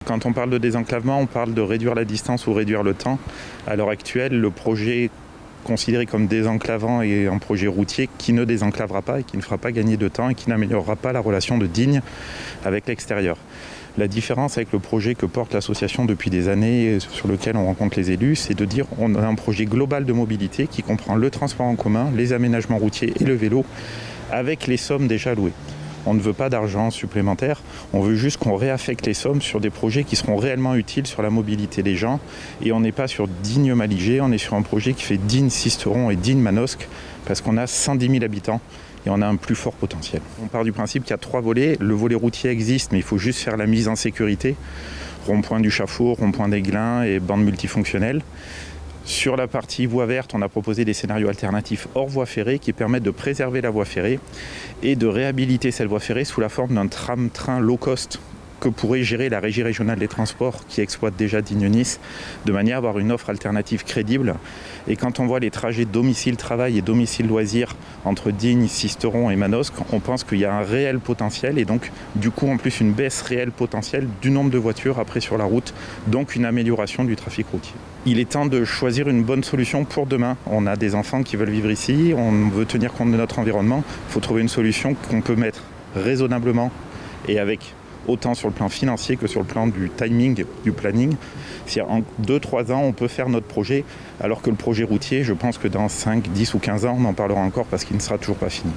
Quand on parle de désenclavement, on parle de réduire la distance ou réduire le temps. À l'heure actuelle, le projet considéré comme désenclavant est un projet routier qui ne désenclavera pas et qui ne fera pas gagner de temps et qui n'améliorera pas la relation de Digne avec l'extérieur. La différence avec le projet que porte l'association depuis des années, sur lequel on rencontre les élus, c'est de dire qu'on a un projet global de mobilité qui comprend le transport en commun, les aménagements routiers et le vélo, avec les sommes déjà allouées. On ne veut pas d'argent supplémentaire, on veut juste qu'on réaffecte les sommes sur des projets qui seront réellement utiles sur la mobilité des gens. Et on n'est pas sur Digne-Maligé, on est sur un projet qui fait Digne-Sisteron et Digne-Manosque, parce qu'on a 110 000 habitants et on a un plus fort potentiel. On part du principe qu'il y a 3 volets. Le volet routier existe, mais il faut juste faire la mise en sécurité. Rond-point du Chafour, rond-point d'Aiglun et bande multifonctionnelle. Sur la partie voie verte, on a proposé des scénarios alternatifs hors voie ferrée qui permettent de préserver la voie ferrée et de réhabiliter cette voie ferrée sous la forme d'un tram-train low cost que pourrait gérer la Régie régionale des transports qui exploite déjà Digne-Nice, de manière à avoir une offre alternative crédible. Et quand on voit les trajets domicile-travail et domicile-loisir entre Digne, Sisteron et Manosque, on pense qu'il y a un réel potentiel et donc du coup en plus une baisse réelle potentielle du nombre de voitures après sur la route, donc une amélioration du trafic routier. Il est temps de choisir une bonne solution pour demain. On a des enfants qui veulent vivre ici, on veut tenir compte de notre environnement, il faut trouver une solution qu'on peut mettre raisonnablement et avec autant sur le plan financier que sur le plan du timing, du planning. Si en 2-3 ans, on peut faire notre projet, alors que le projet routier, je pense que dans 5, 10 ou 15 ans, on en parlera encore parce qu'il ne sera toujours pas fini.